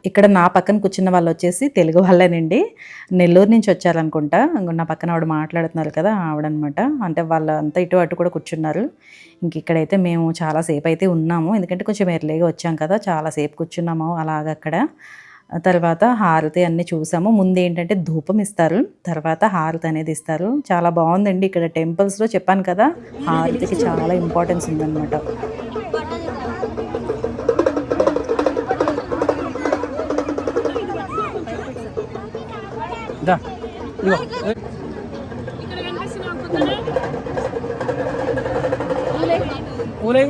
ఇక్కడ నా పక్కన కూర్చున్న వాళ్ళు వచ్చేసి తెలుగు వాళ్ళేనండి. నెల్లూరు నుంచి వచ్చారనుకుంటా. ఇంగో నా పక్కన ఆవిడ మాట్లాడుతున్నారు కదా! ఆవిడనమాట. అంటే వాళ్ళంతా ఇటు అటు కూడా కూర్చున్నారు. ఇంక ఇక్కడైతే మేము చాలా సేపయితే ఉన్నాము. ఎందుకంటే కొంచెం ఎర్లీగా వచ్చాం కదా! చాలా సేపు కూర్చున్నాము అలాగక్కడ. తర్వాత హారతి అన్నీ చూసాము. ముందేంటంటే ధూపం ఇస్తారు. తర్వాత హారతి అనేది ఇస్తారు. చాలా బావుందండి ఇక్కడ టెంపుల్స్‌లో చెప్పాను కదా! హారతికి చాలా ఇంపార్టెన్స్ ఉందనమాట. దా ఇదిగో ఊలే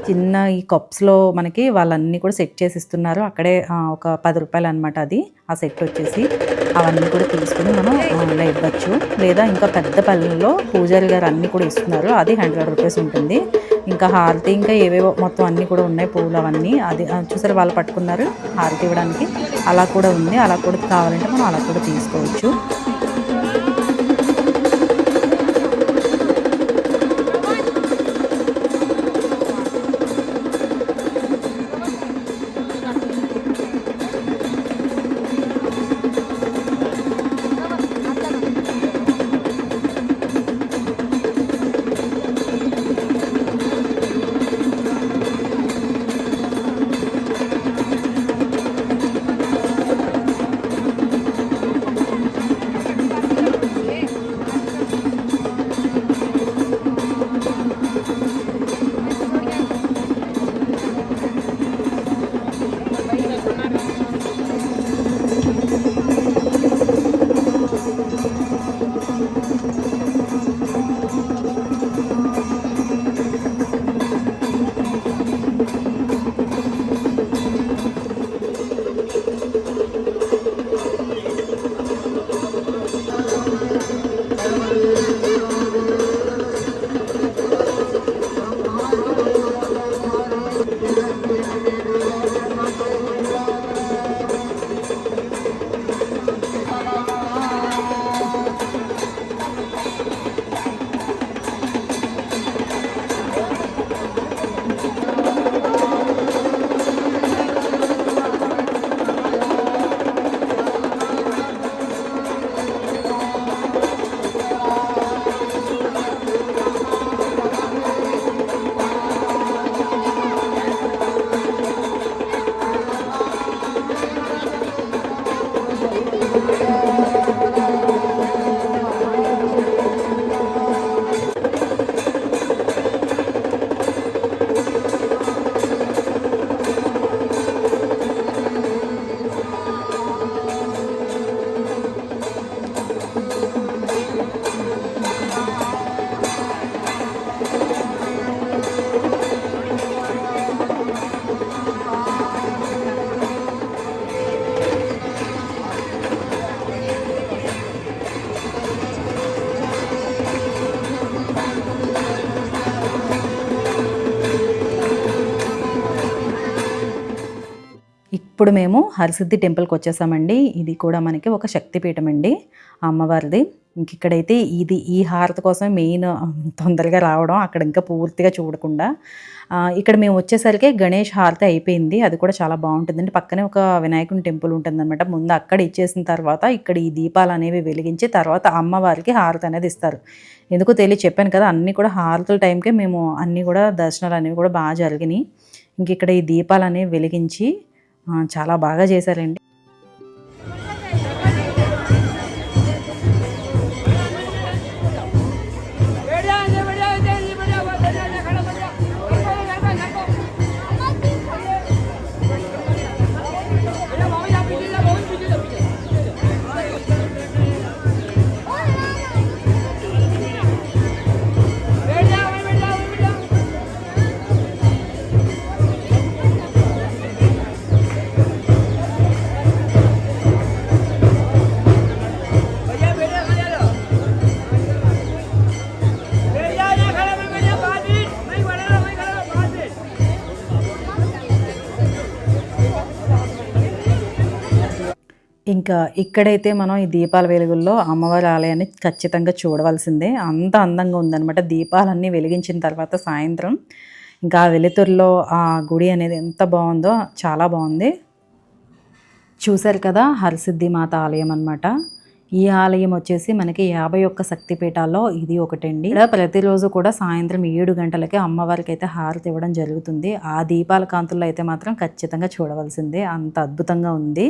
చిన్న ఈ కప్స్‌లో మనకి వాళ్ళన్నీ కూడా సెట్ చేసి ఇస్తున్నారు. అక్కడే ఒక రూ. 10 అనమాట అది. ఆ సెట్ వచ్చేసి. అవన్నీ కూడా తీసుకొని మనం ఇలా ఇవ్వచ్చు. లేదా ఇంకా పెద్ద పళ్ళెంలో పూజారి గారు అన్నీ కూడా ఇస్తున్నారు. అది రూ. 100 ఉంటుంది. ఇంకా హారతి ఇంకా ఏవేవో మొత్తం అన్నీ కూడా ఉన్నాయి పూలు అవన్నీ. అది చూసారా వాళ్ళు పట్టుకున్నారు హారతి ఇవ్వడానికి. అలా కూడా ఉంది. అలా కూడా కావాలంటే మనం అలా కూడా తీసుకోవచ్చు. ఇప్పుడు మేము హరసిద్ధి టెంపుల్కి వచ్చేసామండి. ఇది కూడా మనకి ఒక శక్తిపీఠం అండి అమ్మవారిది. ఇంక ఇక్కడైతే ఈ హారతి కోసం మెయిన్ తొందరగా రావడం, అక్కడ ఇంకా పూర్తిగా చూడకుండా. ఇక్కడ మేము వచ్చేసరికి గణేష్ హారతి అయిపోయింది. అది కూడా చాలా బాగుంటుందండి. పక్కనే ఒక వినాయకుని టెంపుల్ ఉంటుందన్నమాట. ముందు అక్కడ ఇచ్చేసిన తర్వాత ఇక్కడ ఈ దీపాలు అనేవి వెలిగించి తర్వాత అమ్మవారికి హారతి అనేది ఇస్తారు. ఎందుకో తెలియ చెప్పాను కదా, అన్నీ కూడా హారతుల టైంకే మేము అన్నీ కూడా దర్శనాలు అనేవి కూడా బాగా జరిగినాయి. ఇంక ఇక్కడ ఈ దీపాలు అనేవి వెలిగించి చాలా బాగా చేశారండి. ఇంకా ఇక్కడైతే మనం ఈ దీపాల వెలుగుల్లో అమ్మవారి ఆలయాన్ని ఖచ్చితంగా చూడవలసిందే. అంత అందంగా ఉందనమాట. దీపాలన్నీ వెలిగించిన తర్వాత సాయంత్రం ఇంకా ఆ వెలుతురులో ఆ గుడి అనేది ఎంత బాగుందో, చాలా బాగుంది. చూశారు కదా, హరసిద్ధి మాత ఆలయం అన్నమాట. ఈ ఆలయం వచ్చేసి మనకి 51 శక్తిపీఠాల్లో ఇది ఒకటండి. ఇక్కడ ప్రతిరోజు కూడా సాయంత్రం 7 గంటలకి అమ్మవారికి అయితే హారతి ఇవ్వడం జరుగుతుంది. ఆ దీపాల కాంతుల్లో అయితే మాత్రం ఖచ్చితంగా చూడవలసిందే, అంత అద్భుతంగా ఉంది.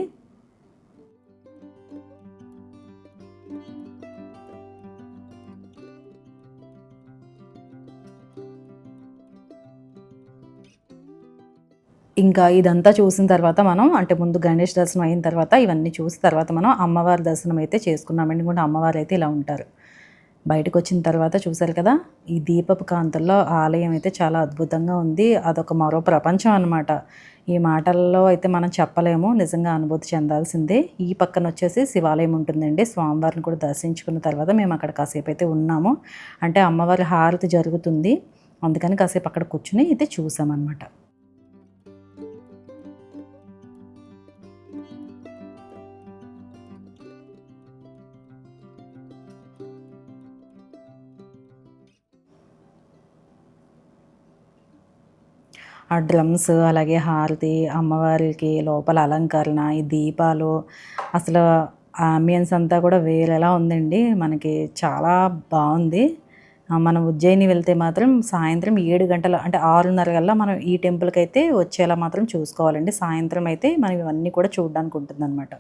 ఇంకా ఇదంతా చూసిన తర్వాత మనం అంటే ముందు గణేష్ దర్శనం అయిన తర్వాత ఇవన్నీ చూసిన తర్వాత మనం అమ్మవారి దర్శనం అయితే చేసుకున్నామండి. కూడా అమ్మవారు అయితే ఇలా ఉంటారు. బయటకు వచ్చిన తర్వాత చూశారు కదా, ఈ దీపపు కాంతుల్లో ఆలయం అయితే చాలా అద్భుతంగా ఉంది. అదొక మరో ప్రపంచం అనమాట. ఈ మాటల్లో అయితే మనం చెప్పలేము, నిజంగా అనుభూతి చెందాల్సిందే. ఈ పక్కన వచ్చేసి శివాలయం ఉంటుందండి. స్వామివారిని కూడా దర్శించుకున్న తర్వాత మేము అక్కడ కాసేపు అయితే ఉన్నాము. అంటే అమ్మవారి హారతి జరుగుతుంది, అందుకని కాసేపు అక్కడ కూర్చుని అయితే చూసామన్నమాట. ఆ డ్రమ్స్, అలాగే హారతి, అమ్మవారికి లోపల అలంకరణ, ఈ దీపాలు, అసలు ఆంబియన్స్ అంతా కూడా వేరేలా ఉందండి. మనకి చాలా బాగుంది. మనం ఉజ్జయిని వెళ్తే మాత్రం సాయంత్రం 7 గంటల అంటే 6:30 కల్లా మనం ఈ టెంపుల్కి అయితే వచ్చేలా మాత్రం చూసుకోవాలండి. సాయంత్రం అయితే మనం ఇవన్నీ కూడా చూడడానికి ఉంటుందన్నమాట.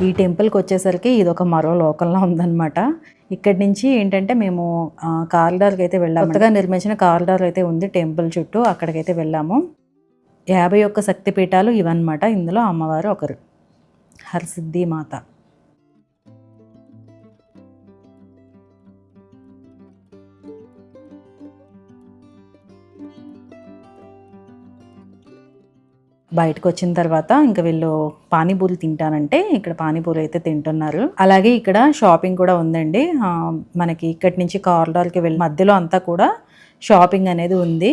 ఈ టెంపుల్కి వచ్చేసరికి ఇది ఒక మరో లోకంలో ఉందన్నమాట. ఇక్కడి నుంచి ఏంటంటే మేము కారిడార్కి అయితే వెళ్ళాము. కొత్తగా నిర్మించిన కారిడార్ అయితే ఉంది టెంపుల్ చుట్టూ, అక్కడికైతే వెళ్ళాము. 51 శక్తిపీఠాలు ఇవన్నమాట. ఇందులో అమ్మవారు ఒకరు, హరసిద్ధి మాత. బయటకు వచ్చిన తర్వాత ఇంకా వీళ్ళు పానీపూరి తింటానంటే ఇక్కడ పానీపూరి అయితే తింటున్నారు. అలాగే ఇక్కడ షాపింగ్ కూడా ఉందండి. మనకి ఇక్కడి నుంచి కారిడార్కి వెళ్ళి మధ్యలో అంతా కూడా షాపింగ్ అనేది ఉంది.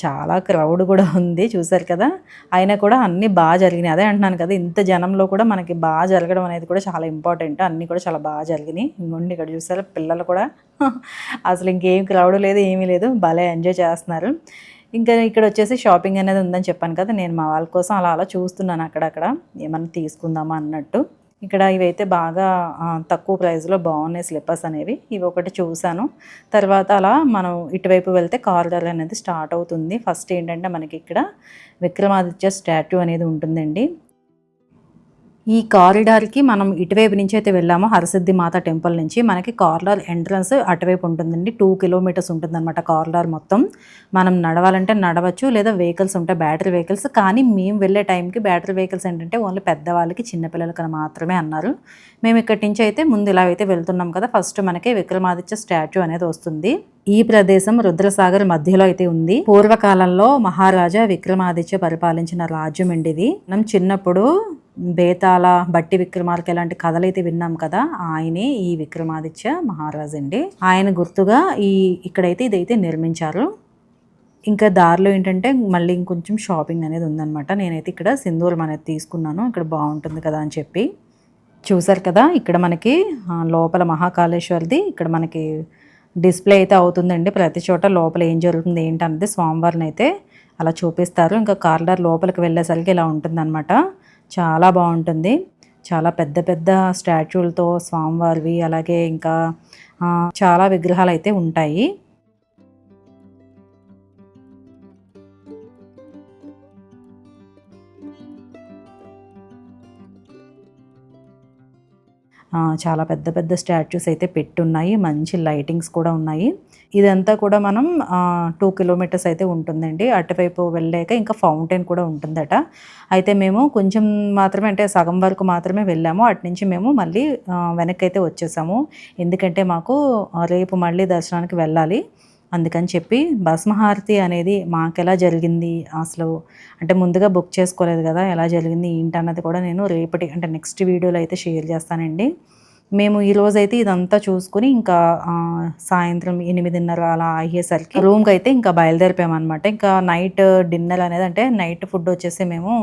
చాలా క్రౌడ్ కూడా ఉంది, చూసారు కదా. అయినా కూడా అన్నీ బాగా జరిగినాయి. అదే అంటున్నాను కదా, ఇంత జనంలో కూడా మనకి బాగా జరగడం అనేది కూడా చాలా ఇంపార్టెంట్. అన్నీ కూడా చాలా బాగా జరిగినాయి. ఇంకొండి ఇక్కడ చూసారు, పిల్లలు కూడా అసలు ఇంకేం క్రౌడ్ లేదు, ఏమీ లేదు, భలే ఎంజాయ్ చేస్తున్నారు. ఇంకా ఇక్కడ వచ్చేసి షాపింగ్ అనేది ఉందని చెప్పాను కదా, నేను మా వాళ్ళ కోసం అలా అలా చూస్తున్నాను అక్కడక్కడ ఏమన్నా తీసుకుందామా అన్నట్టు. ఇక్కడ ఇవైతే బాగా తక్కువ ప్రైస్లో బాగున్నాయి స్లిప్పర్స్ అనేవి. ఇవి ఒకటి చూశాను. తర్వాత అలా మనం ఇటువైపు వెళ్తే కారిడార్ అనేది స్టార్ట్ అవుతుంది. ఫస్ట్ ఏంటంటే మనకి ఇక్కడ విక్రమాదిత్య స్టాట్యూ అనేది ఉంటుందండి. ఈ కారిడార్కి మనం ఇటువైపు నుంచి అయితే వెళ్ళాము. హరసిద్ధి మాత టెంపుల్ నుంచి మనకి కారిడార్ ఎంట్రన్స్ అటువైపు ఉంటుందండి. 2 కిలోమీటర్స్ ఉంటుందన్నమాట కారిడార్ మొత్తం. మనం నడవాలంటే నడవచ్చు, లేదా వెహికల్స్ ఉంటాయి, బ్యాటరీ వెహికల్స్. కానీ మేము వెళ్ళే టైంకి బ్యాటరీ వెహికల్స్ ఏంటంటే ఓన్లీ పెద్దవాళ్ళకి, చిన్నపిల్లలకి మాత్రమే అన్నారు. మేము ఇక్కడి నుంచి అయితే ముందు ఇలా అయితే వెళ్తున్నాం కదా, ఫస్ట్ మనకి విక్రమాదిత్య స్టాట్యూ అనేది వస్తుంది. ఈ ప్రదేశం రుద్రసాగర్ మధ్యలో అయితే ఉంది. పూర్వకాలంలో మహారాజా విక్రమాదిత్య పరిపాలించిన రాజ్యం అండి ఇది. మనం చిన్నప్పుడు బేతాళ, బట్టి విక్రమార్క ఇలాంటి కథలు అయితే విన్నాం కదా, ఆయనే ఈ విక్రమాదిత్య మహారాజు అండి. ఆయన గుర్తుగా ఇక్కడైతే ఇదైతే నిర్మించారు. ఇంకా దారిలో ఏంటంటే మళ్ళీ ఇంకొంచెం షాపింగ్ అనేది ఉందన్నమాట. నేనైతే ఇక్కడ సింధూరం అనేది తీసుకున్నాను, ఇక్కడ బాగుంటుంది కదా అని చెప్పి. చూసారు కదా ఇక్కడ మనకి లోపల మహాకాళేశ్వరిది ఇక్కడ మనకి డిస్ప్లే అయితే అవుతుందండి. ప్రతి చోట లోపల ఏం జరుగుతుంది ఏంటన్నది స్వామివారిని అయితే అలా చూపిస్తారు. ఇంకా కారిడార్ లోపలికి వెళ్ళేసరికి ఇలా ఉంటుందన్నమాట. చాలా బాగుంటుంది. చాలా పెద్ద పెద్ద స్టాచ్యూలతో స్వామివారివి, అలాగే ఇంకా చాలా విగ్రహాలు అయితే ఉంటాయి. చాలా పెద్ద పెద్ద స్టాచ్యూస్ అయితే పెట్టున్నాయి. మంచి లైటింగ్స్ కూడా ఉన్నాయి. ఇదంతా కూడా మనం 2 కిలోమీటర్స్ అయితే ఉంటుందండి. అటువైపు వెళ్ళాక ఇంకా ఫౌంటైన్ కూడా ఉంటుందట. అయితే మేము కొంచెం మాత్రమే, అంటే సగం వరకు మాత్రమే వెళ్ళాము. అటునుంచి మేము మళ్ళీ వెనక్కి అయితే వచ్చేసాము. ఎందుకంటే మాకు రేపు మళ్ళీ దర్శనానికి వెళ్ళాలి. అందుకని చెప్పి భస్మహారతి అనేది మాకెలా జరిగింది అసలు, అంటే ముందుగా బుక్ చేసుకోలేదు కదా, ఎలా జరిగింది ఏంటన్నది కూడా నేను రేపటి అంటే నెక్స్ట్ వీడియోలో అయితే షేర్ చేస్తానండి. మేము ఈరోజైతే ఇదంతా చూసుకుని ఇంకా సాయంత్రం 8:30 అలా అయ్యేసరికి రూమ్కి అయితే ఇంకా బయలుదేరిపోయామన్నమాట. ఇంకా నైట్ డిన్నర్ అనేది, అంటే నైట్ ఫుడ్ వచ్చేసి మేము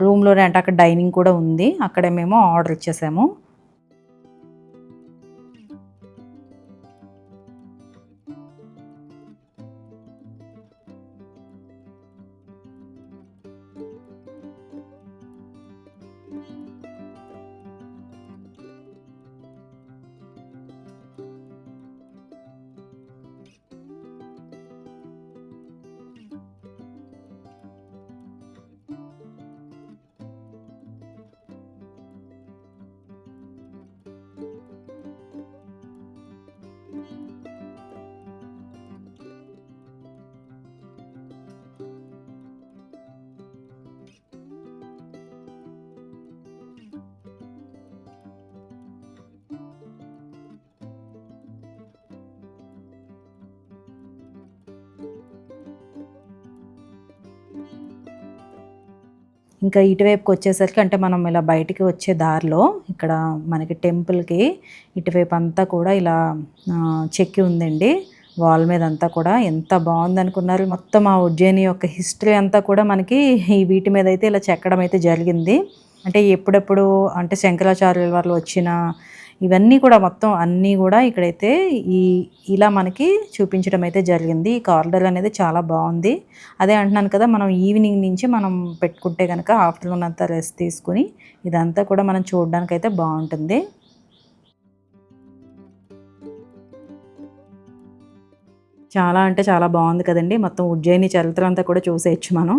రూమ్లోనే, అంటే అక్కడ డైనింగ్ కూడా ఉంది, అక్కడే మేము ఆర్డర్ ఇచ్చేసాము. ఇంకా ఇటువైపుకి వచ్చేసరికి, అంటే మనం ఇలా బయటికి వచ్చే దారిలో ఇక్కడ మనకి టెంపుల్కి ఇటువైపు అంతా కూడా ఇలా చెక్కి ఉందండి. వాల్ మీద అంతా కూడా ఎంత బాగుందనుకున్నారు. మొత్తం ఆ ఉజ్జయిని యొక్క హిస్టరీ అంతా కూడా మనకి ఈ వీటి మీద అయితే ఇలా చెక్కడం అయితే జరిగింది. అంటే ఎప్పుడెప్పుడు అంటే శంకరాచార్యుల వాళ్ళు వచ్చిన ఇవన్నీ కూడా మొత్తం అన్నీ కూడా ఇక్కడైతే ఇలా మనకి చూపించడం అయితే జరిగింది. ఈ కారిడార్ అనేది చాలా బాగుంది. అదే అంటున్నాను కదా, మనం ఈవినింగ్ నుంచి మనం పెట్టుకుంటే కనుక ఆఫ్టర్నూన్ అంతా రెస్ట్ తీసుకుని ఇదంతా కూడా మనం చూడడానికి అయితే బాగుంటుంది. చాలా అంటే చాలా బాగుంది కదండి. మొత్తం ఉజ్జయిని చరిత్ర అంతా కూడా చూసేయచ్చు మనం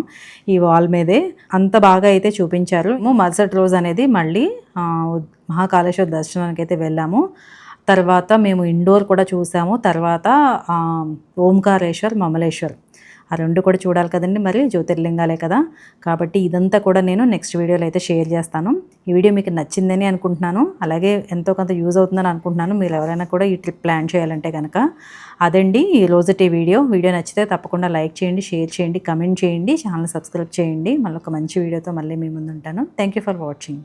ఈ వాల్ మీదే. అంత బాగా అయితే చూపించారు. మరుసటి రోజు అనేది మళ్ళీ మహాకాళేశ్వర దర్శనానికి అయితే వెళ్ళాము. తర్వాత మేము ఇండోర్ కూడా చూసాము. తర్వాత ఓంకారేశ్వర్, మమలేశ్వర్ ఆ 2 కూడా చూడాలి కదండి, మరి జ్యోతిర్లింగాలే కదా. కాబట్టి ఇదంతా కూడా నేను నెక్స్ట్ వీడియోలో అయితే షేర్ చేస్తాను. ఈ వీడియో మీకు నచ్చిందని అనుకుంటున్నాను, అలాగే ఎంతో కొంత యూజ్ అవుతుందని అనుకుంటున్నాను. మీరు ఎవరైనా కూడా ఈ ట్రిప్ ప్లాన్ చేయాలంటే కనుక అదండి ఈ రోజుటి వీడియో. వీడియో నచ్చితే తప్పకుండా లైక్ చేయండి, షేర్ చేయండి, కమెంట్ చేయండి, ఛానల్ సబ్స్క్రైబ్ చేయండి. మళ్ళీ ఒక మంచి వీడియోతో మళ్ళీ మీ ముందు ఉంటాను. Thank you for watching.